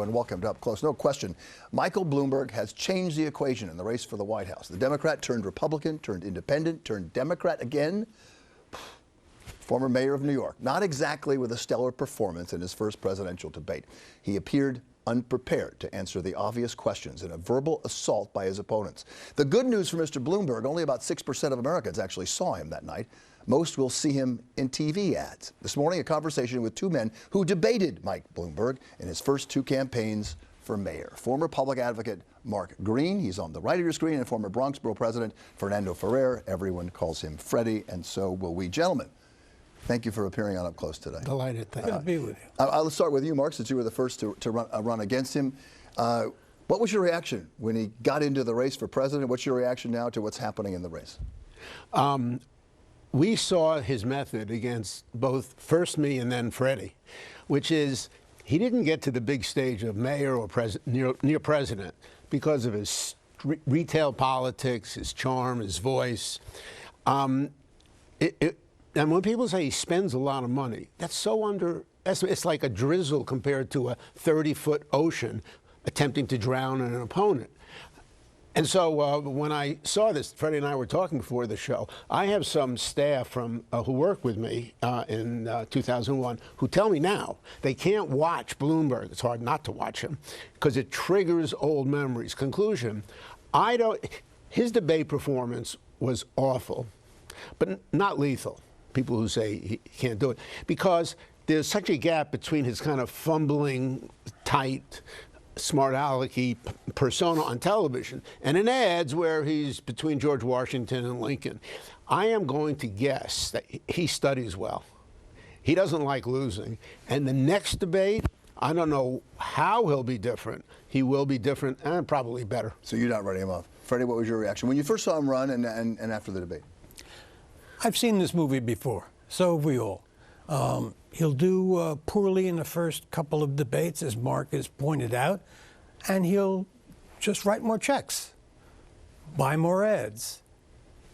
And welcome to Up Close. No question, Michael Bloomberg has changed the equation in the race for the White House. The Democrat turned Republican, turned independent, turned Democrat again. Former mayor of New York, not exactly with a stellar performance in his first presidential debate. He appeared unprepared to answer the obvious questions in a verbal assault by his opponents. The good news for Mr. Bloomberg, only about 6% of Americans actually saw him that night. Most will see him in TV ads. This morning, a conversation with two men who debated Mike Bloomberg in his first two campaigns for mayor. Former public advocate Mark Green, he's on the right of your screen, and former Bronx Borough President Fernando Ferrer. Everyone calls him Freddie, and so will we. Gentlemen, thank you for appearing on Up Close today. Delighted. Thank you. Good to be with you. I'll start with you, Mark, since you were the first to run against him. What was your reaction when he got into the race for president? What's your reaction now to what's happening in the race? We saw his method against both first me and then Freddie, which is he didn't get to the big stage of mayor or near president because of his retail politics, his charm, his voice. And when people say he spends a lot of money, that's so underestimated. It's like a drizzle compared to a 30-foot ocean attempting to drown an opponent. And so when I saw this, Freddie and I were talking before the show, I have some staff from who worked with me in 2001 who tell me now they can't watch Bloomberg. It's hard not to watch him because it triggers old memories. Conclusion, his debate performance was awful, but not lethal. People who say he can't do it, because there's such a gap between his kind of fumbling, tight, smart alecky persona on television and in ads where he's between George Washington and Lincoln. I am going to guess that he studies well. He doesn't like losing. And the next debate, I don't know how he'll be different. He will be different and probably better. So you're not writing him off. Freddie, what was your reaction when you first saw him run and after the debate? I've seen this movie before. So have we all. He'll do poorly in the first couple of debates, as Mark has pointed out, and he'll just write more checks, buy more ads,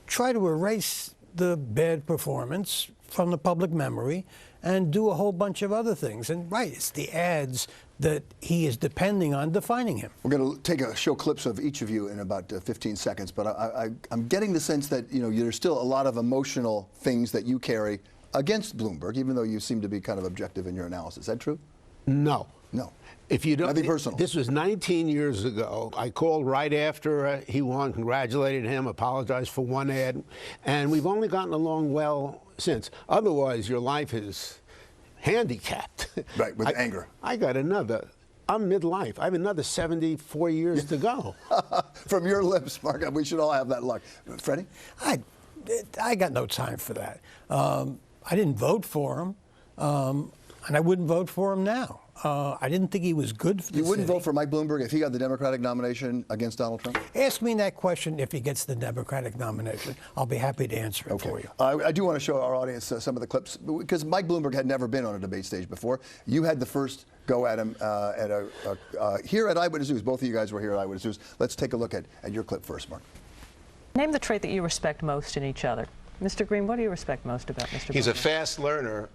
try to erase the bad performance from the public memory, and do a whole bunch of other things. And right, it's the ads that he is depending on defining him. We're going to show clips of each of you in about 15 seconds, but I'm getting the sense that there's still a lot of emotional things that you carry against Bloomberg, even though you seem to be kind of objective in your analysis. Is that true? No. No. If you don't, nothing personal. This was 19 years ago. I called right after he won, congratulated him, apologized for one ad, and we've only gotten along well since. Otherwise, your life is handicapped. Right, with anger. I'm midlife. I have another 74 years to go. From your lips, Mark. We should all have that luck. Freddie? I got no time for that. I didn't vote for him, and I wouldn't vote for him now. I didn't think he was good for the You wouldn't city. vote for Mike Bloomberg if he got the Democratic nomination against Donald Trump? Ask me that question if he gets the Democratic nomination. I'll be happy to answer it for you. I do want to show our audience some of the clips, because Mike Bloomberg had never been on a debate stage before. You had the first go at him here at Eyewitness News. Both of you guys were here at Eyewitness News. Let's take a look at your clip first, Mark. Name the trait that you respect most in each other. Mr. Green, what do you respect most about Mr. He's Bloomberg? a fast learner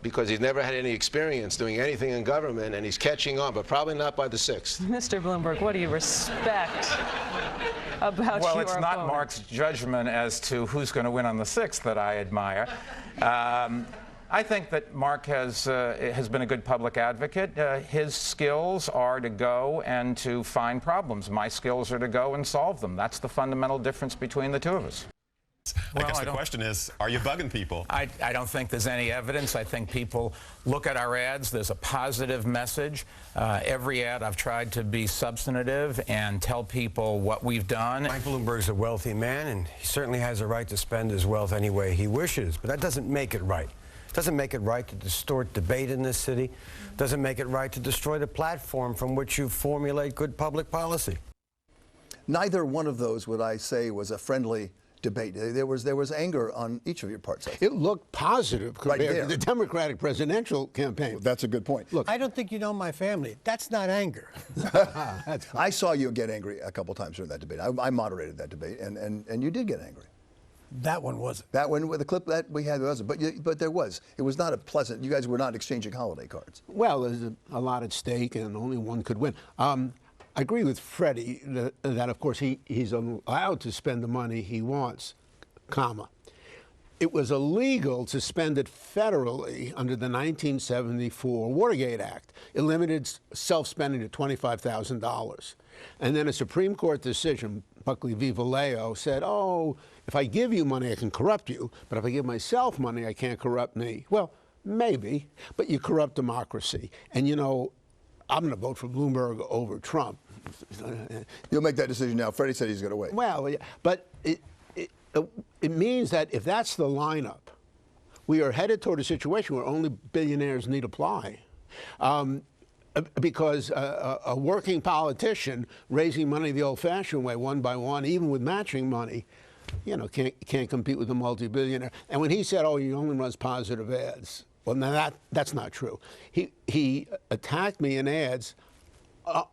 because he's never had any experience doing anything in government, and he's catching on, but probably not by the 6th. Mr. Bloomberg, what do you respect about your Well, it's not opponent? Mark's judgment as to who's going to win on the 6th that I admire. I think that Mark has been a good public advocate. His skills are to go and to find problems. My skills are to go and solve them. That's the fundamental difference between the two of us. I guess the question is, are you bugging people? I don't think there's any evidence. I think people look at our ads. There's a positive message. Every ad I've tried to be substantive and tell people what we've done. Mike Bloomberg's a wealthy man, and he certainly has a right to spend his wealth any way he wishes, but that doesn't make it right. It doesn't make it right to distort debate in this city. It doesn't make it right to destroy the platform from which you formulate good public policy. Neither one of those, would I say, was a friendly debate. There was anger on each of your parts. It looked positive compared Right there. to the Democratic presidential campaign. That's a good point. Look, I don't think you know my family. That's not anger. I saw you get angry a couple times during that debate. I moderated that debate, and you did get angry. That one wasn't. That one, the clip that we had wasn't. But there was. It was not a pleasant. You guys were not exchanging holiday cards. Well, there's a lot at stake, and only one could win. I agree with Freddie that of course, he's allowed to spend the money he wants, comma. It was illegal to spend it federally under the 1974 Watergate Act. It limited self-spending to $25,000. And then a Supreme Court decision, Buckley v. Vallejo, said, oh, if I give you money, I can corrupt you, but if I give myself money, I can't corrupt me. Well, maybe, but you corrupt democracy. And, you know, I'm going to vote for Bloomberg over Trump. You'll make that decision now. Freddie said he's going to wait. Well, yeah, but it means that if that's the lineup, we are headed toward a situation where only billionaires need apply. Because a working politician raising money the old-fashioned way, one by one, even with matching money, you know, can't compete with a multi-billionaire. And when he said, oh, he only runs positive ads, well, now that's not true. He attacked me in ads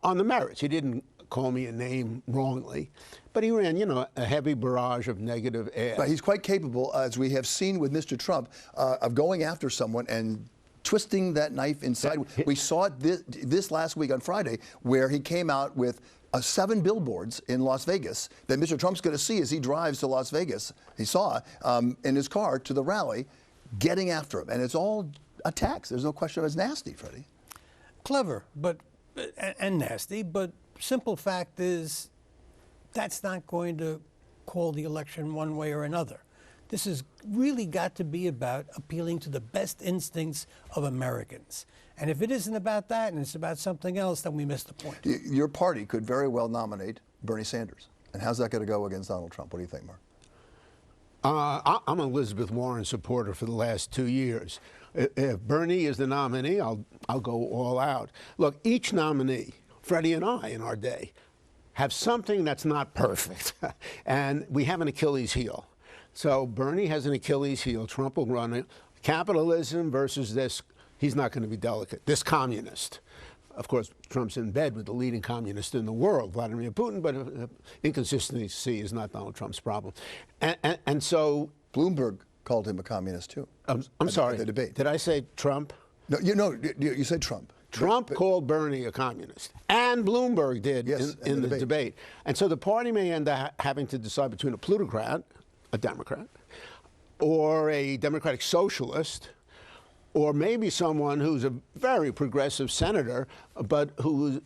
on the merits. He didn't call me a name wrongly, but he ran, you know, a heavy barrage of negative ads. But he's quite capable, as we have seen with Mr. Trump, of going after someone and twisting that knife inside. We saw it this last week on Friday, where he came out with 7 billboards in Las Vegas that Mr. Trump's going to see as he drives to Las Vegas. He saw in his car to the rally, getting after him. And it's all attacks. There's no question. It's nasty, Freddie. Clever, and nasty, but simple fact is that's not going to call the election one way or another. This has really got to be about appealing to the best instincts of Americans. And if it isn't about that and it's about something else, then we miss the point. Your party could very well nominate Bernie Sanders. And how's that going to go against Donald Trump? What do you think, Mark? I'm an Elizabeth Warren supporter for the last 2 years. If Bernie is the nominee, I'll go all out. Look, each nominee, Freddie and I in our day, have something that's not perfect. And we have an Achilles heel. So Bernie has an Achilles heel. Trump will run it. Capitalism versus this, he's not going to be delicate. This communist. Of course, Trump's in bed with the leading communist in the world, Vladimir Putin, but inconsistency is not Donald Trump's problem. And so Bloomberg called him a communist, too. I'm sorry. At the debate. Did I say Trump? No, you said Trump. Trump called Bernie a communist, and Bloomberg did in the debate. And so the party may end up having to decide between a plutocrat, a Democrat, or a Democratic socialist, or maybe someone who's a very progressive senator, but who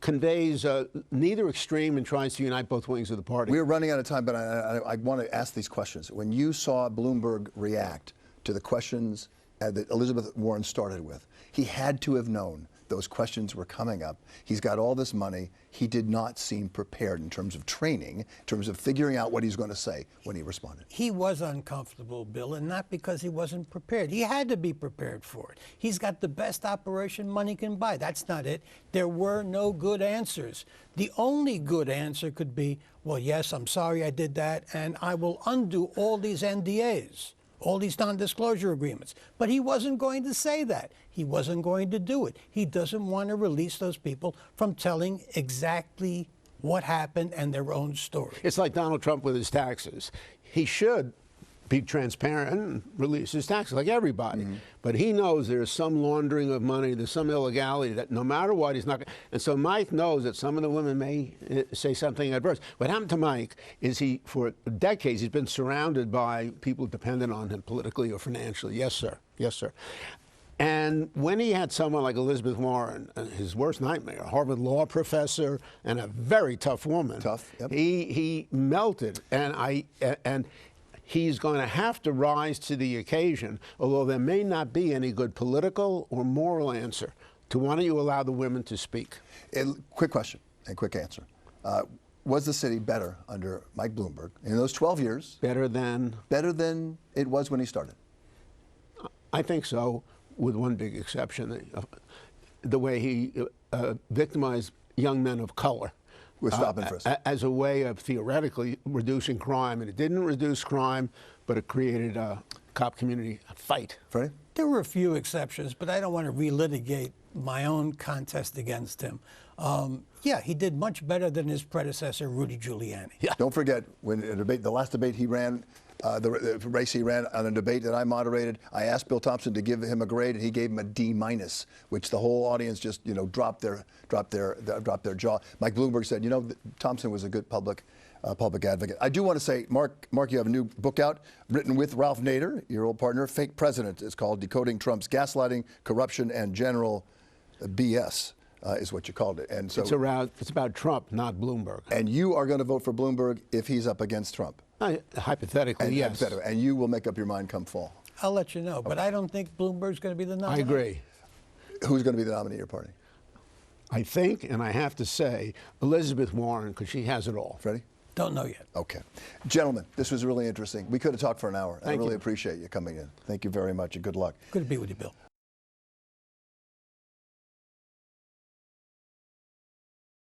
conveys neither extreme and tries to unite both wings of the party. We're running out of time, but I want to ask these questions. When you saw Bloomberg react to the questions that Elizabeth Warren started with, he had to have known those questions were coming up. He's got all this money. He did not seem prepared in terms of training, in terms of figuring out what he's going to say when he responded. He was uncomfortable, Bill, and not because he wasn't prepared. He had to be prepared for it. He's got the best operation money can buy. That's not it. There were no good answers. The only good answer could be, well, yes, I'm sorry I did that, and I will undo all these NDAs. All these non-disclosure agreements. But he wasn't going to say that. He wasn't going to do it. He doesn't want to release those people from telling exactly what happened and their own story. It's like Donald Trump with his taxes. He should be transparent and release his taxes like everybody. Mm-hmm. But he knows there's some laundering of money, there's some illegality that no matter what, he's not going to. And so Mike knows that some of the women may say something adverse. What happened to Mike is for decades, he's been surrounded by people dependent on him politically or financially. Yes, sir. Yes, sir. And when he had someone like Elizabeth Warren, his worst nightmare, a Harvard law professor and a very tough woman, yep. he melted. And he's going to have to rise to the occasion, although there may not be any good political or moral answer to why don't you allow the women to speak. Quick question and quick answer. Was the city better under Mike Bloomberg in those 12 years? Better than it was when he started? I think so, with one big exception, the way he victimized young men of color. With stop and frisk. As a way of theoretically reducing crime. And it didn't reduce crime, but it created a cop community fight. Freddie? There were a few exceptions, but I don't want to relitigate my own contest against him. Yeah, he did much better than his predecessor, Rudy Giuliani. Yeah. Don't forget, when a debate, the last debate he ran, the race he ran on a debate that I moderated, I asked Bill Thompson to give him a grade, and he gave him a D-, which the whole audience just, dropped their jaw. Mike Bloomberg said, Thompson was a good public advocate. I do want to say, Mark, you have a new book out, written with Ralph Nader, your old partner, Fake President. It's called Decoding Trump's Gaslighting, Corruption, and General BS. Is what you called it. And so it's about Trump, not Bloomberg. And you are going to vote for Bloomberg if he's up against Trump. Hypothetically, yes. And you will make up your mind come fall. I'll let you know, but I don't think Bloomberg's going to be the nominee. I agree. Who's going to be the nominee of your party? I think, and I have to say, Elizabeth Warren, because she has it all. Freddie? Don't know yet. Okay. Gentlemen, this was really interesting. We could have talked for an hour. I really you. appreciate you coming in. Thank you very much, and good luck. Good to be with you, Bill.